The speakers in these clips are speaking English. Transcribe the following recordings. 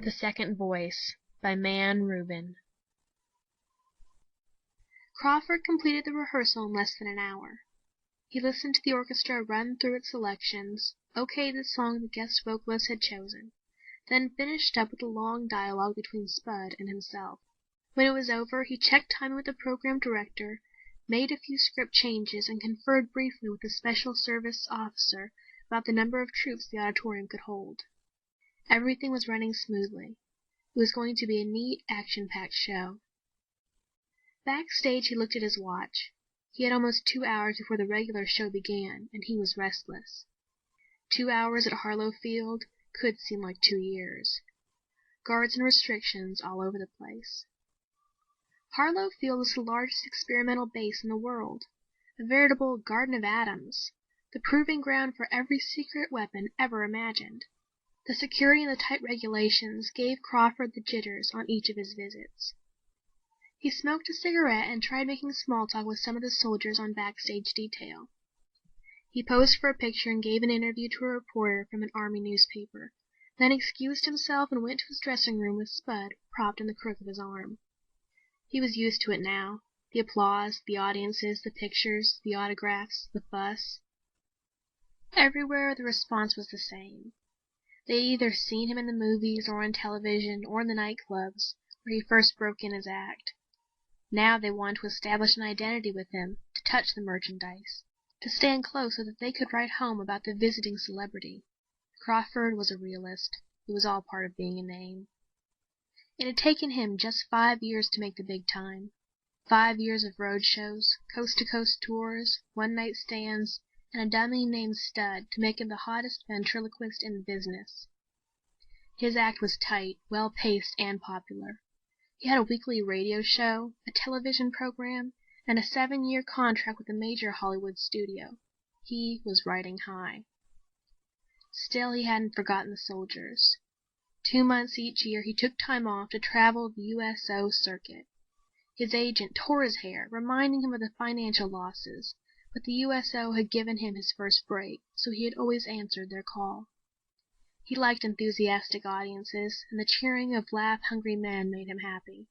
The Second Voice by Mann Rubin. Crawford completed the rehearsal in less than an hour. He listened to the orchestra run through its selections, okayed the song the guest vocalist had chosen, then finished up with a long dialogue between Spud and himself. When it was over, he checked timing with the program director, made a few script changes, and conferred briefly with the special service officer about the number of troops the auditorium could hold. Everything was running smoothly. It was going to be a neat, action-packed show. Backstage, he looked at his watch. He had almost 2 hours before the regular show began, and he was restless. 2 hours at Harlow Field could seem like 2 years. Guards and restrictions all over the place. Harlow Field was the largest experimental base in the world, a veritable garden of atoms, the proving ground for every secret weapon ever imagined. The security and the tight regulations gave Crawford the jitters on each of his visits. He smoked a cigarette and tried making small talk with some of the soldiers on backstage detail. He posed for a picture and gave an interview to a reporter from an army newspaper, then excused himself and went to his dressing room with Spud propped in the crook of his arm. He was used to it now, the applause, the audiences, the pictures, the autographs, the fuss. Everywhere the response was the same. They had either seen him in the movies or on television or in the nightclubs where he first broke in his act. Now they wanted to establish an identity with him, to touch the merchandise, to stand close so that they could write home about the visiting celebrity. Crawford was a realist. It was all part of being a name. It had taken him just 5 years to make the big time. 5 years of road shows, coast-to-coast tours, one-night stands, and a dummy named Stud to make him the hottest ventriloquist in the business. His act was tight, well-paced, and popular. He had a weekly radio show, a television program, and a 7-year contract with a major Hollywood studio. He was riding high. Still, he hadn't forgotten the soldiers. 2 months each year he took time off to travel the USO circuit. His agent tore his hair, reminding him of the financial losses, but the USO had given him his first break, so he had always answered their call. He liked enthusiastic audiences, and the cheering of laugh-hungry men made him happy.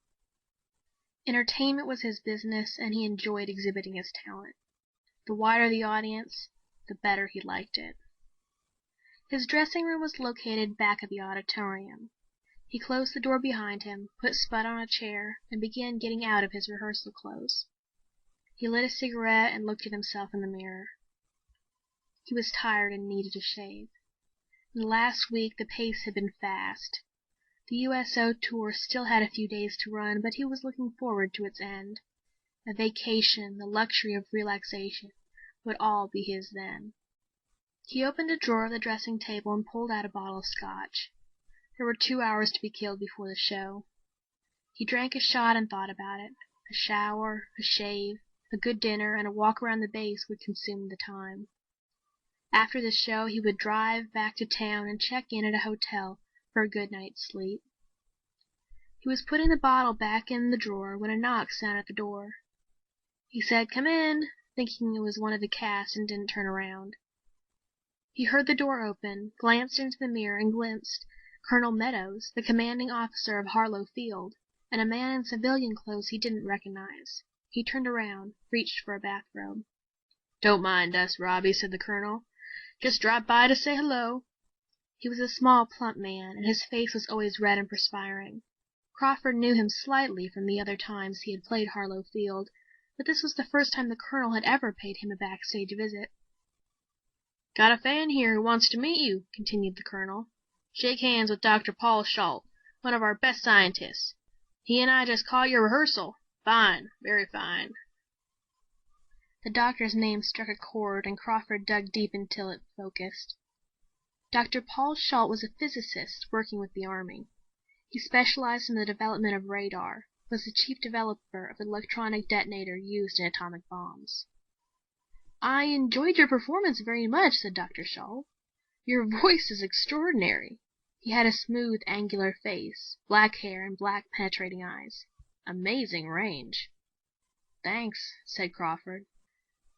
Entertainment was his business, and he enjoyed exhibiting his talent. The wider the audience, the better he liked it. His dressing room was located back of the auditorium. He closed the door behind him, put Spud on a chair, and began getting out of his rehearsal clothes. He lit a cigarette and looked at himself in the mirror. He was tired and needed a shave. In the last week the pace had been fast. The USO tour still had a few days to run, but he was looking forward to its end. A vacation, the luxury of relaxation, would all be his then. He opened a drawer of the dressing table and pulled out a bottle of scotch. There were 2 hours to be killed before the show. He drank a shot and thought about it. A shower, a shave, a good dinner, and a walk around the base would consume the time. After the show, he would drive back to town and check in at a hotel for a good night's sleep. He was putting the bottle back in the drawer when a knock sounded at the door. He said, "Come in," thinking it was one of the cast, and didn't turn around. He heard the door open, glanced into the mirror, and glimpsed Colonel Meadows, the commanding officer of Harlow Field, and a man in civilian clothes he didn't recognize. He turned around, reached for a bathrobe. "Don't mind us, Robbie," said the colonel. "Just dropped by to say hello." He was a small, plump man, and his face was always red and perspiring. Crawford knew him slightly from the other times he had played Harlow Field, but this was the first time the colonel had ever paid him a backstage visit. "Got a fan here who wants to meet you," continued the colonel. "Shake hands with Dr. Paul Schalt, one of our best scientists. He and I just caught your rehearsal. Fine, very fine." The doctor's name struck a chord, and Crawford dug deep until it focused. Dr. Paul Schalt was a physicist working with the Army. He specialized in the development of radar, was the chief developer of the electronic detonator used in atomic bombs. "I enjoyed your performance very much," said Dr. Schalt. "Your voice is extraordinary." He had a smooth, angular face, black hair, and black, penetrating eyes. "Amazing range." "Thanks," said Crawford.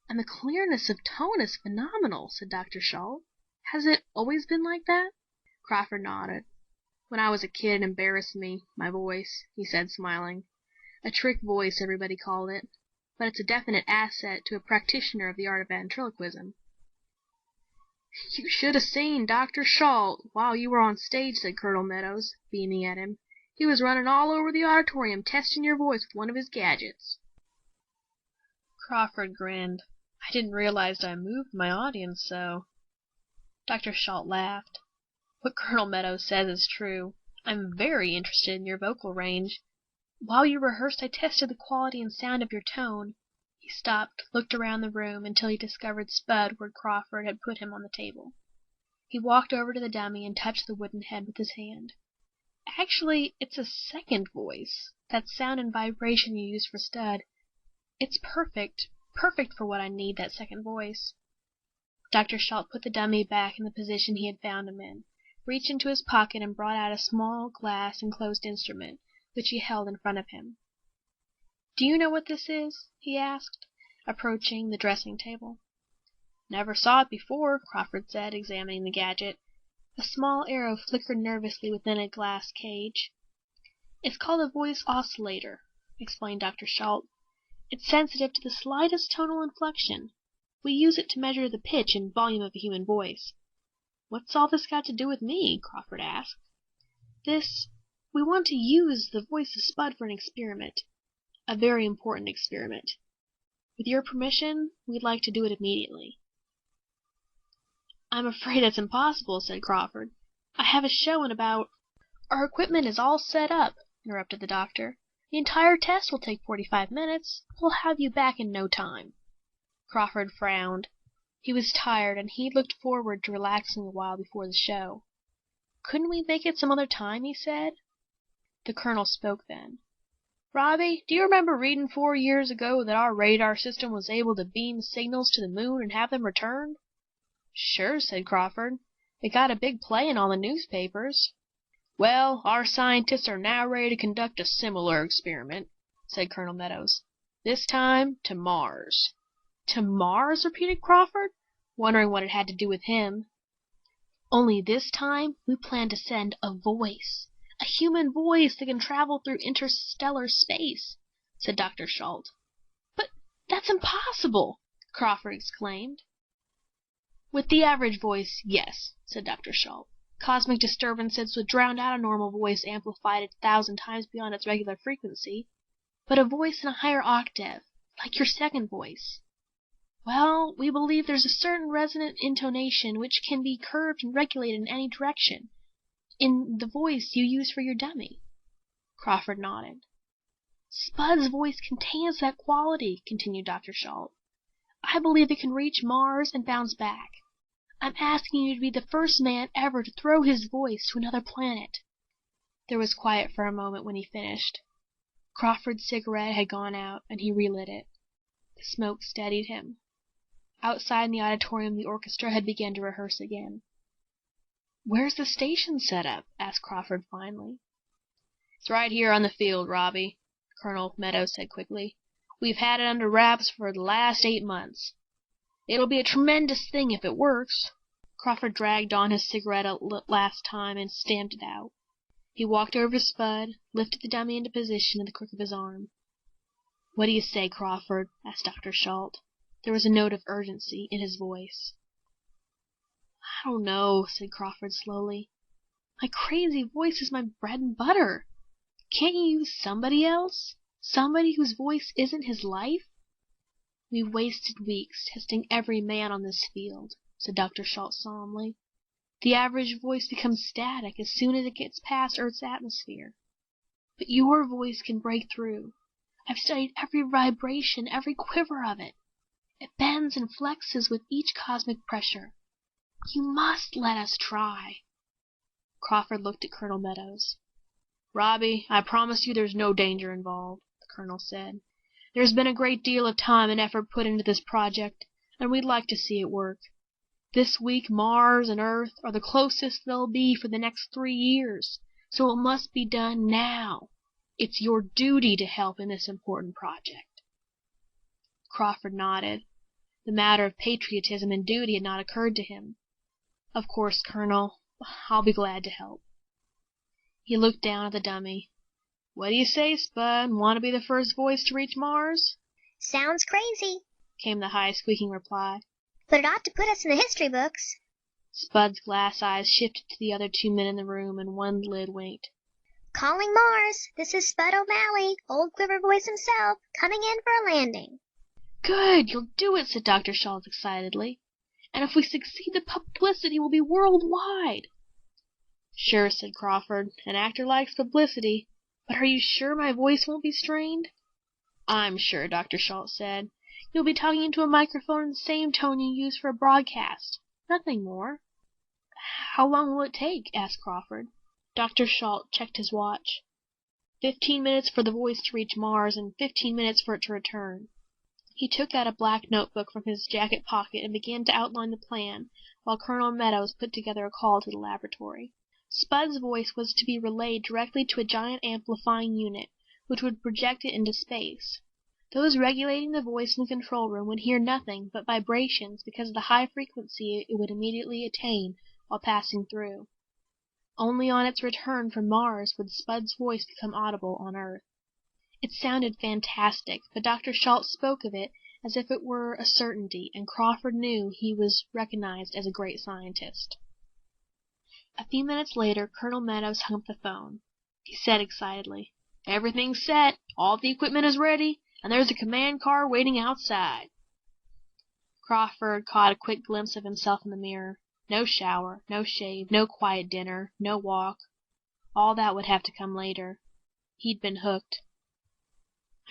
"And the clearness of tone is phenomenal," said Dr. Schalt. "Has it always been like that?" Crawford nodded. When I was a kid it embarrassed me, my voice, he said, smiling. A trick voice, everybody called it. But it's a definite asset to a practitioner of the art of ventriloquism. You should have seen Dr. Schalt while you were on stage, said Colonel Meadows, beaming at him. He was running all over the auditorium testing your voice with one of his gadgets. Crawford grinned. I didn't realize I moved my audience so. Dr. Schalt laughed. What Colonel Meadows says is true. I'm very interested in your vocal range. While you rehearsed, I tested the quality and sound of your tone. He stopped, looked around the room until he discovered Spud where Crawford had put him on the table. He walked over to the dummy and touched the wooden head with his hand. Actually, it's a second voice. That sound and vibration you used for Stud. It's perfect for what I need, that second voice. Dr. Schalt put the dummy back in the position he had found him in, reached into his pocket and brought out a small glass enclosed instrument, which he held in front of him. Do you know what this is? He asked, approaching the dressing table. Never saw it before, Crawford said, examining the gadget. A small arrow flickered nervously within a glass cage. It's called a voice oscillator, explained Dr. Schalt. It's sensitive to the slightest tonal inflection. We use it to measure the pitch and volume of a human voice. What's all this got to do with me? Crawford asked. We want to use the voice of Spud for an experiment. A very important experiment. With your permission, we'd like to do it immediately. I'm afraid that's impossible, said Crawford. I have a show in about... Our equipment is all set up, interrupted the doctor. The entire test will take 45 minutes. We'll have you back in no time. Crawford frowned. He was tired, and he looked forward to relaxing a while before the show. Couldn't we make it some other time, he said. The colonel spoke then. Robbie, do you remember reading 4 years ago that our radar system was able to beam signals to the moon and have them returned? Sure, said Crawford. It got a big play in all the newspapers. Well, our scientists are now ready to conduct a similar experiment, said Colonel Meadows. This time to Mars. To Mars? Repeated Crawford, wondering what it had to do with him. Only this time we plan to send a voice. A human voice that can travel through interstellar space, said Dr. Schalt. But that's impossible, Crawford exclaimed. With the average voice, yes, said Dr. Schalt. Cosmic disturbances would drown out a normal voice amplified 1,000 times beyond its regular frequency. But a voice in a higher octave, like your second voice. Well, we believe there's a certain resonant intonation which can be curved and regulated in any direction. In the voice you use for your dummy. Crawford nodded. Spud's voice contains that quality, continued Dr. Schalt. I believe it can reach Mars and bounce back. I'm asking you to be the first man ever to throw his voice to another planet. There was quiet for a moment when he finished. Crawford's cigarette had gone out, and he relit it. The smoke steadied him. Outside in the auditorium the orchestra had begun to rehearse again. Where's the station set up? Asked Crawford finally. It's right here on the field, Robbie, Colonel Meadows said quickly. We've had it under wraps for the last 8 months. It'll be a tremendous thing if it works. Crawford dragged on his cigarette a last time and stamped it out. He walked over to Spud, lifted the dummy into position in the crook of his arm. What do you say, Crawford? Asked Dr. Schalt. There was a note of urgency in his voice. I don't know, said Crawford slowly. My crazy voice is my bread and butter. Can't you use somebody else? Somebody whose voice isn't his life? We've wasted weeks testing every man on this field, said Dr. Schalt solemnly. The average voice becomes static as soon as it gets past Earth's atmosphere. But your voice can break through. I've studied every vibration, every quiver of it. It bends and flexes with each cosmic pressure. You must let us try. Crawford looked at Colonel Meadows. Robbie, I promise you there's no danger involved, the colonel said. There's been a great deal of time and effort put into this project, and we'd like to see it work. This week Mars and Earth are the closest they'll be for the next 3 years, so it must be done now. It's your duty to help in this important project. Crawford nodded. The matter of patriotism and duty had not occurred to him. Of course, Colonel, I'll be glad to help. He looked down at the dummy. "What do you say, Spud? Want to be the first voice to reach Mars?" "Sounds crazy," came the high, squeaking reply. "but it ought to put us in the history books." Spud's glass eyes shifted to the other two men in the room, and one lid winked. "Calling Mars. This is Spud O'Malley, old Quiver Voice himself, coming in for a landing." "Good! You'll do it," said Dr. Schultz excitedly. "And if we succeed, the publicity will be worldwide." "Sure," said Crawford. "An actor likes publicity. But are you sure my voice won't be strained?" "I'm sure," Dr. Schultz said. "You'll be talking into a microphone in the same tone you use for a broadcast. Nothing more." "How long will it take?" asked Crawford. Dr. Schultz checked his watch. 15 minutes for the voice to reach Mars, and 15 minutes for it to return. He took out a black notebook from his jacket pocket and began to outline the plan, while Colonel Meadows put together a call to the laboratory. Spud's voice was to be relayed directly to a giant amplifying unit, which would project it into space. Those regulating the voice in the control room would hear nothing but vibrations because of the high frequency it would immediately attain while passing through. Only on its return from Mars would Spud's voice become audible on Earth. It sounded fantastic, but Dr. Schultz spoke of it as if it were a certainty, and Crawford knew he was recognized as a great scientist. A few minutes later, Colonel Meadows hung up the phone. He said excitedly, "Everything's set, all the equipment is ready, and there's a command car waiting outside." Crawford caught a quick glimpse of himself in the mirror. No shower, no shave, no quiet dinner, no walk. All that would have to come later. He'd been hooked.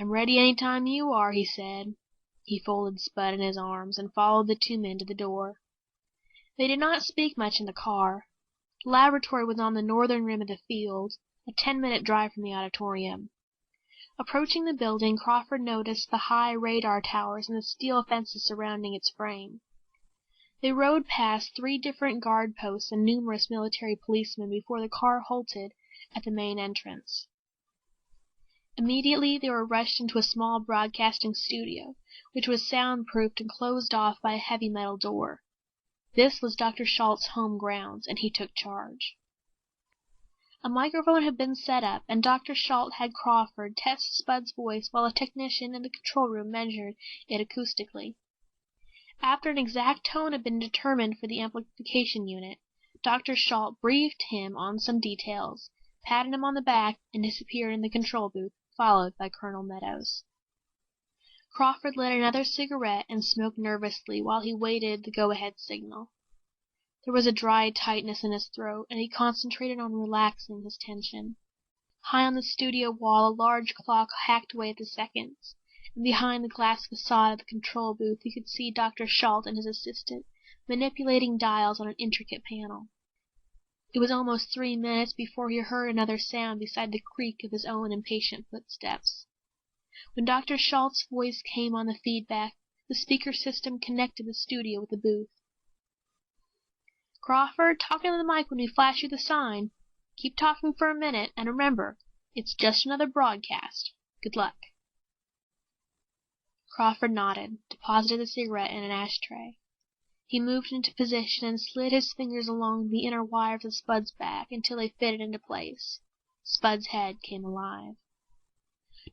"I'm ready any time you are," he said. He folded Spud in his arms and followed the two men to the door. They did not speak much in the car. The laboratory was on the northern rim of the field, a 10-minute drive from the auditorium. Approaching the building, Crawford noticed the high radar towers and the steel fences surrounding its frame. They rode past 3 different guard posts and numerous military policemen before the car halted at the main entrance. Immediately they were rushed into a small broadcasting studio, which was soundproofed and closed off by a heavy metal door. This was Dr. Schultz's home grounds, and he took charge. A microphone had been set up, and Dr. Schultz had Crawford test Spud's voice while a technician in the control room measured it acoustically. After an exact tone had been determined for the amplification unit, Dr. Schultz briefed him on some details, patted him on the back, and disappeared in the control booth, followed by Colonel Meadows. Crawford lit another cigarette and smoked nervously while he waited the go-ahead signal. There was a dry tightness in his throat, and he concentrated on relaxing his tension. High on the studio wall, a large clock hacked away at the seconds, and behind the glass facade of the control booth he could see Dr. Schultz and his assistant manipulating dials on an intricate panel. It was almost 3 minutes before he heard another sound beside the creak of his own impatient footsteps. When Dr. Schultz's voice came on the feedback, the speaker system connected the studio with the booth. "Crawford, talk into the mic when we flash you the sign. Keep talking for a minute, and remember, it's just another broadcast. Good luck." Crawford nodded, deposited the cigarette in an ashtray. He moved into position and slid his fingers along the inner wires of Spud's back until they fitted into place. Spud's head came alive.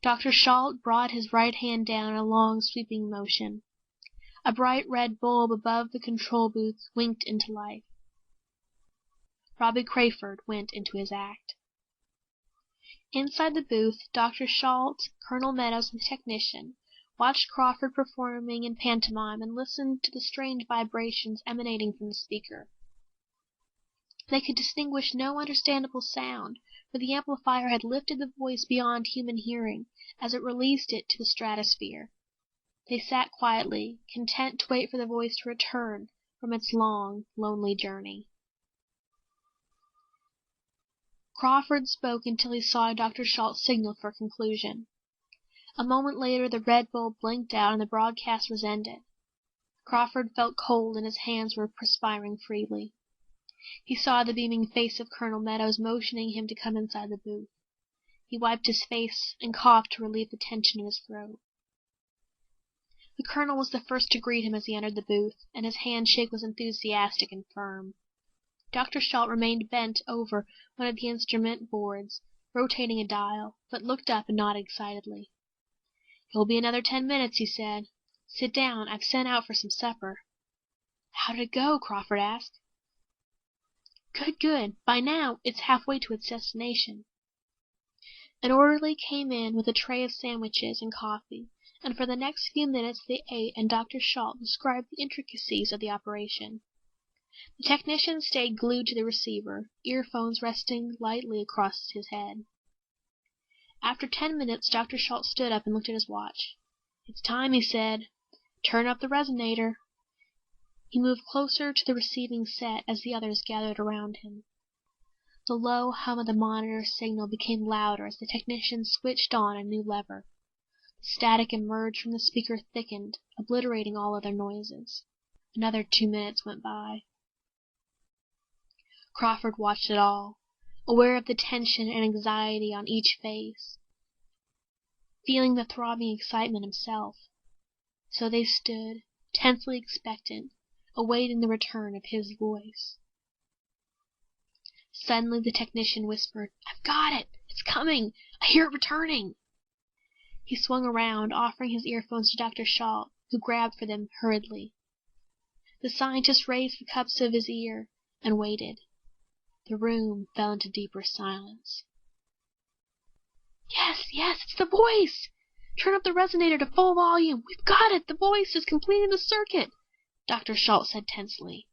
Dr. Schultz brought his right hand down in a long, sweeping motion. A bright red bulb above the control booth winked into life. Robbie Crawford went into his act. Inside the booth, Dr. Schultz, Colonel Meadows, and the technician watched Crawford performing in pantomime and listened to the strange vibrations emanating from the speaker. They could distinguish no understandable sound, for the amplifier had lifted the voice beyond human hearing as it released it to the stratosphere. They sat quietly, content to wait for the voice to return from its long, lonely journey. Crawford spoke until he saw Dr. Schultz signal for conclusion. A moment later the red bulb blinked out and the broadcast was ended. Crawford felt cold and his hands were perspiring freely. He saw the beaming face of Colonel Meadows motioning him to come inside the booth. He wiped his face and coughed to relieve the tension in his throat. The colonel was the first to greet him as he entered the booth, and his handshake was enthusiastic and firm. Dr. Schalt remained bent over one of the instrument boards, rotating a dial, but looked up and nodded excitedly. "It'll be another 10 minutes," he said. "Sit down. I've sent out for some supper." "How did it go?" Crawford asked. Good. By now, it's halfway to its destination." An orderly came in with a tray of sandwiches and coffee, and for the next few minutes they ate and Dr. Schalt described the intricacies of the operation. The technician stayed glued to the receiver, earphones resting lightly across his head. After 10 minutes, Dr. Schalt stood up and looked at his watch. "It's time," he said. "Turn up the resonator." He moved closer to the receiving set as the others gathered around him. The low hum of the monitor signal became louder as the technician switched on a new lever. The static emerged from the speaker thickened, obliterating all other noises. Another 2 minutes went by. Crawford watched it all, aware of the tension and anxiety on each face, feeling the throbbing excitement himself. So they stood, tensely expectant, awaiting the return of his voice. Suddenly the technician whispered, "I've got it! It's coming! I hear it returning!" He swung around, offering his earphones to Dr. Schalt, who grabbed for them hurriedly. The scientist raised the cups to his ear and waited. The room fell into deeper silence. Yes, it's the voice! Turn up the resonator to full volume. We've got it! The voice is completing the circuit!" Dr. Schalt said tensely.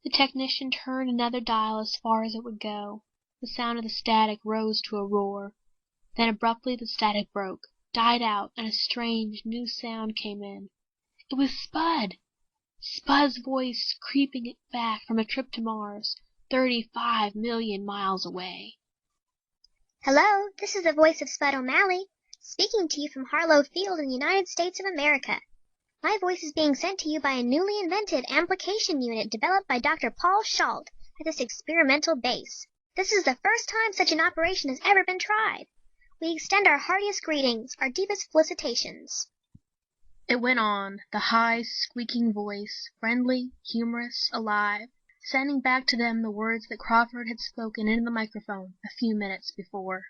The technician turned another dial as far as it would go. The sound of the static rose to a roar. Then abruptly the static broke, died out, and a strange, new sound came in. It was Spud! Spud's voice creeping back from a trip to Mars, 35 million miles away. Hello, this is the voice of Spud O'Malley, speaking to you from Harlow Field in the United States of America. My voice is being sent to you by a newly invented amplification unit developed by Dr. Paul Schalt at this experimental base. This is the first time such an operation has ever been tried. We extend our heartiest greetings, our deepest felicitations. It went on, the high, squeaking voice, friendly, humorous, alive, sending back to them the words that Crawford had spoken into the microphone a few minutes before.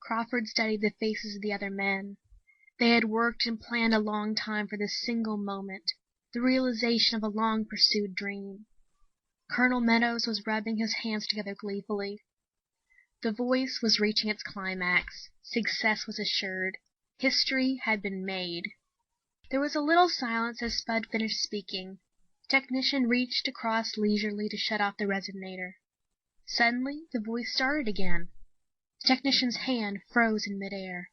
Crawford studied the faces of the other men. They had worked and planned a long time for this single moment, the realization of a long-pursued dream. Colonel Meadows was rubbing his hands together gleefully. The voice was reaching its climax. Success was assured. History had been made. There was a little silence as Spud finished speaking. The technician reached across leisurely to shut off the resonator. Suddenly, the voice started again. The technician's hand froze in midair.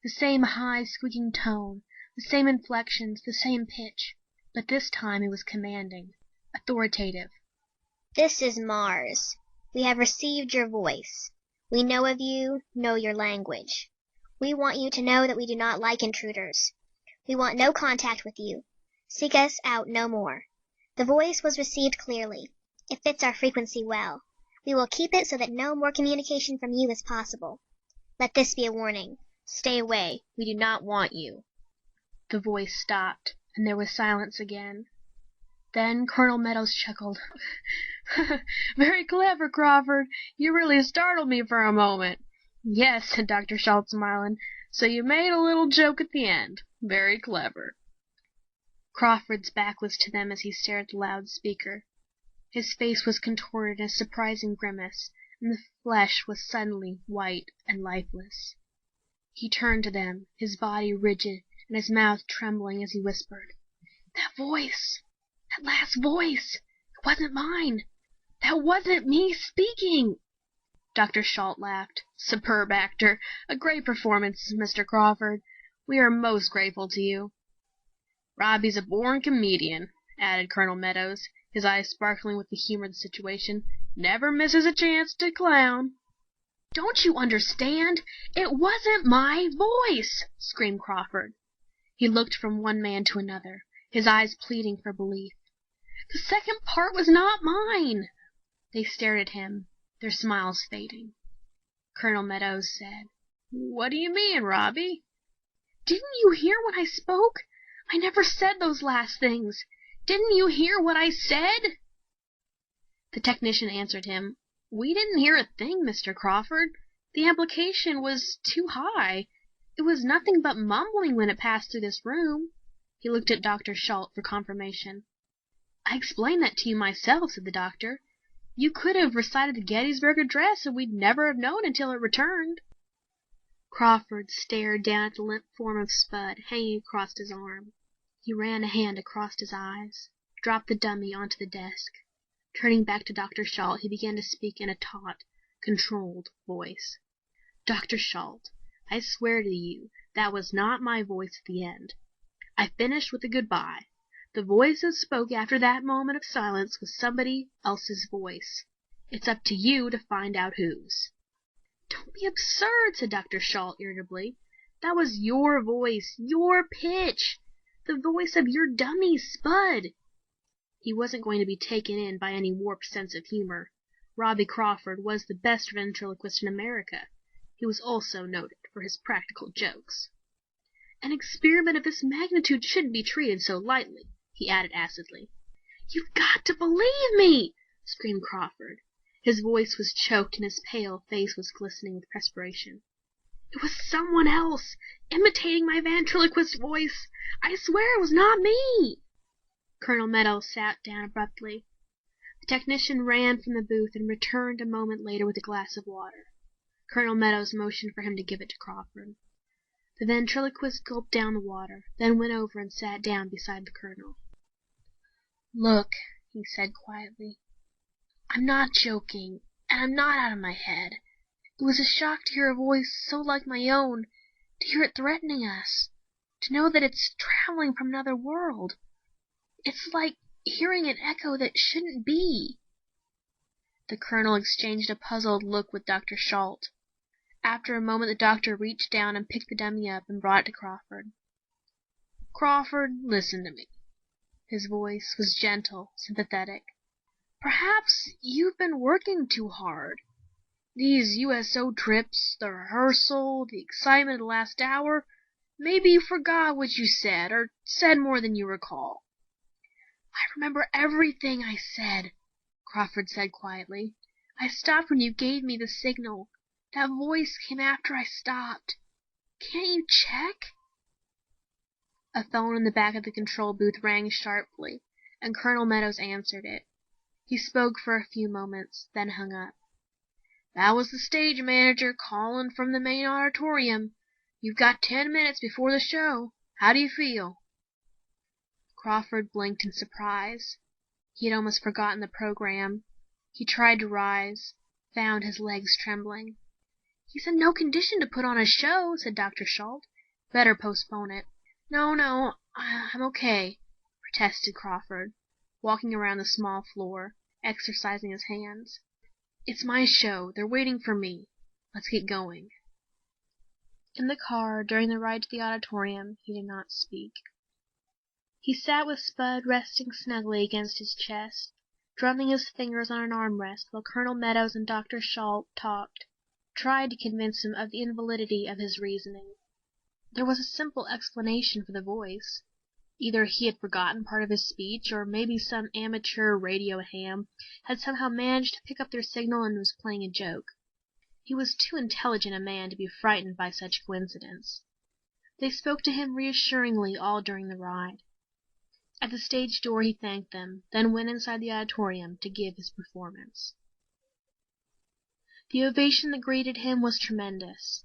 The same high, squeaking tone, the same inflections, the same pitch, but this time it was commanding, authoritative. This is Mars. We have received your voice. We know of you, know your language. We want you to know that we do not like intruders. We want no contact with you. Seek us out no more. The voice was received clearly. It fits our frequency well. We will keep it so that no more communication from you is possible. Let this be a warning. Stay away. We do not want you. The voice stopped, and there was silence again. Then Colonel Meadows chuckled. "Very clever, Crawford. You really startled me for a moment." "Yes," said Dr. Schalt, smiling. "So you made a little joke at the end. Very clever." Crawford's back was to them as he stared at the loudspeaker. His face was contorted in a surprising grimace, and the flesh was suddenly white and lifeless. He turned to them, his body rigid and his mouth trembling as he whispered, "That voice! That last voice! It wasn't mine! That wasn't me speaking!" Dr. Schalt laughed. "Superb actor! A great performance, Mr. Crawford. We are most grateful to you." "Robbie's a born comedian," added Colonel Meadows, his eyes sparkling with the humor of the situation. "Never misses a chance to clown." "Don't you understand? It wasn't my voice!" screamed Crawford. He looked from one man to another, his eyes pleading for belief. "The second part was not mine." They stared at him, their smiles fading. Colonel Meadows said, "What do you mean, Robbie?" "Didn't you hear when I spoke? I never said those last things. Didn't you hear what I said?" The technician answered him. "We didn't hear a thing, Mr. Crawford. The amplification was too high. It was nothing but mumbling when it passed through this room." He looked at Dr. Schalt for confirmation. "I explained that to you myself," said the doctor. "You could have recited the Gettysburg Address and we'd never have known until it returned." Crawford stared down at the limp form of Spud hanging across his arm. He ran a hand across his eyes, dropped the dummy onto the desk. Turning back to Dr. Schalt, he began to speak in a taut, controlled voice. "Dr. Schalt, I swear to you that was not my voice at the end. I finished with a goodbye. The voice that spoke after that moment of silence was somebody else's voice. It's up to you to find out whose." "Don't be absurd," said Dr. Schalt irritably. "That was your voice, your pitch, the voice of your dummy, Spud." He wasn't going to be taken in by any warped sense of humor. Robbie Crawford was the best ventriloquist in America. He was also noted for his practical jokes. "An experiment of this magnitude shouldn't be treated so lightly," he added acidly. "You've got to believe me!" screamed Crawford. His voice was choked and his pale face was glistening with perspiration. "It was someone else, imitating my ventriloquist voice. I swear it was not me." Colonel Meadows sat down abruptly. The technician ran from the booth and returned a moment later with a glass of water. Colonel Meadows motioned for him to give it to Crawford. The ventriloquist gulped down the water, then went over and sat down beside the colonel. "Look," he said quietly, "I'm not joking, and I'm not out of my head. It was a shock to hear a voice so like my own, to hear it threatening us, to know that it's traveling from another world. It's like hearing an echo that shouldn't be." The colonel exchanged a puzzled look with Dr. Schalt. After a moment the doctor reached down and picked the dummy up and brought it to Crawford. "Crawford, listen to me." His voice was gentle, sympathetic. "Perhaps you've been working too hard. These USO trips, the rehearsal, the excitement of the last hour, maybe you forgot what you said, or said more than you recall." "I remember everything I said," Crawford said quietly. "I stopped when you gave me the signal. That voice came after I stopped. Can't you check?" A phone in the back of the control booth rang sharply, and Colonel Meadows answered it. He spoke for a few moments, then hung up. "That was the stage manager calling from the main auditorium. You've got 10 minutes before the show. How do you feel?" Crawford blinked in surprise. He had almost forgotten the program. He tried to rise, found his legs trembling. "He's in no condition to put on a show," said Dr. Schalt. "Better postpone it." No, I'm okay," protested Crawford, walking around the small floor, exercising his hands. "It's my show. They're waiting for me. Let's get going." In the car, during the ride to the auditorium, he did not speak. He sat with Spud resting snugly against his chest, drumming his fingers on an armrest while Colonel Meadows and Dr. Schalt talked, tried to convince him of the invalidity of his reasoning. There was a simple explanation for the voice. Either he had forgotten part of his speech, or maybe some amateur radio ham had somehow managed to pick up their signal and was playing a joke. He was too intelligent a man to be frightened by such coincidence. They spoke to him reassuringly all during the ride. At the stage door he thanked them, then went inside the auditorium to give his performance. The ovation that greeted him was tremendous.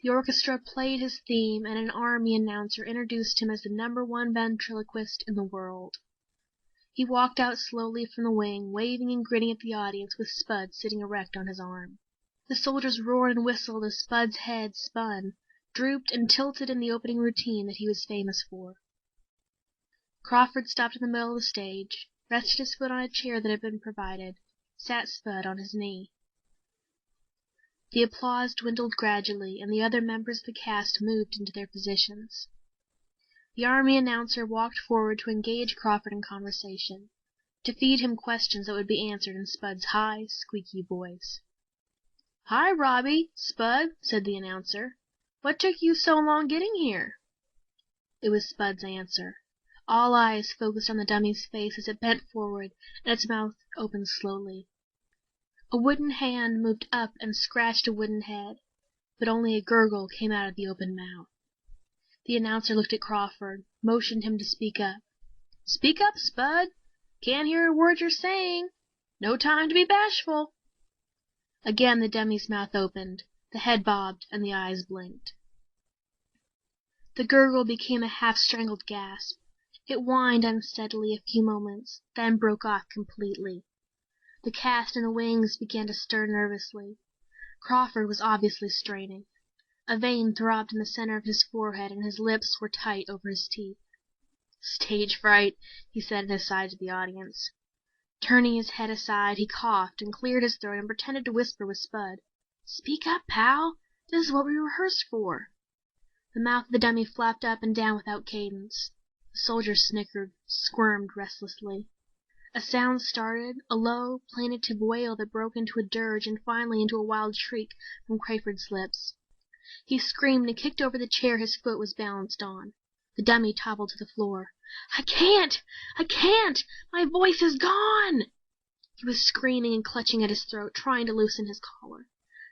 The orchestra played his theme, and an army announcer introduced him as the #1 ventriloquist in the world. He walked out slowly from the wing, waving and grinning at the audience with Spud sitting erect on his arm. The soldiers roared and whistled as Spud's head spun, drooped, and tilted in the opening routine that he was famous for. Crawford stopped in the middle of the stage, rested his foot on a chair that had been provided, sat Spud on his knee. The applause dwindled gradually, and the other members of the cast moved into their positions. The army announcer walked forward to engage Crawford in conversation, to feed him questions that would be answered in Spud's high, squeaky voice. "Hi, Robbie, Spud," said the announcer. "What took you so long getting here?" It was Spud's answer. All eyes focused on the dummy's face as it bent forward and its mouth opened slowly. A wooden hand moved up and scratched a wooden head, but only a gurgle came out of the open mouth. The announcer looked at Crawford, motioned him to speak up. "Speak up, Spud! Can't hear a word you're saying. No time to be bashful." Again the dummy's mouth opened, the head bobbed, and the eyes blinked. The gurgle became a half-strangled gasp. It whined unsteadily a few moments, then broke off completely. The cast in the wings began to stir nervously. Crawford was obviously straining. A vein throbbed in the center of his forehead, and his lips were tight over his teeth. "Stage fright," he said in an aside to the audience. Turning his head aside, he coughed and cleared his throat and pretended to whisper with Spud. "Speak up, pal. This is what we rehearsed for." The mouth of the dummy flapped up and down without cadence. The soldiers snickered, squirmed restlessly. A sound started, a low, plaintive wail that broke into a dirge and finally into a wild shriek from Crawford's lips. He screamed and kicked over the chair his foot was balanced on. The dummy toppled to the floor. "I can't! I can't! My voice is gone!" He was screaming and clutching at his throat, trying to loosen his collar.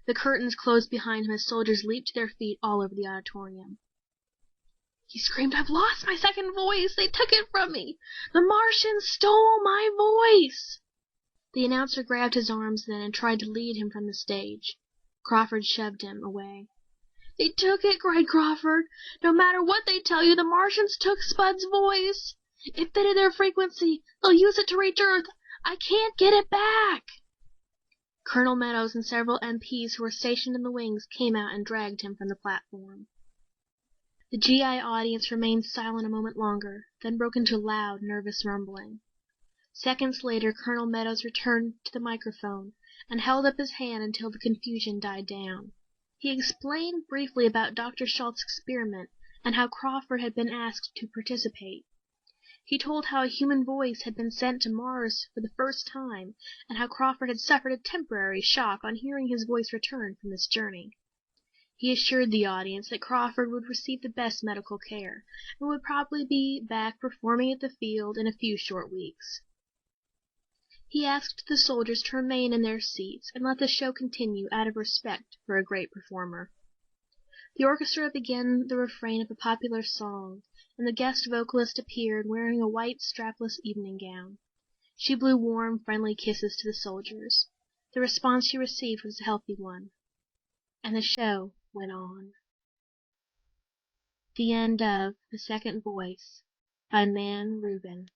The curtains closed behind him as soldiers leaped to their feet all over the auditorium. He screamed, "I've lost my second voice! They took it from me! The Martians stole my voice!" The announcer grabbed his arms then and tried to lead him from the stage. Crawford shoved him away. "They took it!" cried Crawford. "No matter what they tell you, the Martians took Spud's voice! It fitted their frequency! They'll use it to reach Earth! I can't get it back!" Colonel Meadows and several MPs who were stationed in the wings came out and dragged him from the platform. The GI audience remained silent a moment longer, then broke into loud, nervous rumbling. Seconds later, Colonel Meadows returned to the microphone and held up his hand until the confusion died down. He explained briefly about Dr. Schultz's experiment and how Crawford had been asked to participate. He told how a human voice had been sent to Mars for the first time and how Crawford had suffered a temporary shock on hearing his voice return from this journey. He assured the audience that Crawford would receive the best medical care and would probably be back performing at the field in a few short weeks. He asked the soldiers to remain in their seats and let the show continue out of respect for a great performer. The orchestra began the refrain of a popular song, and the guest vocalist appeared wearing a white strapless evening gown. She blew warm, friendly kisses to the soldiers. The response she received was a healthy one. And the show went on. The end of The Second Voice by Mann Rubin.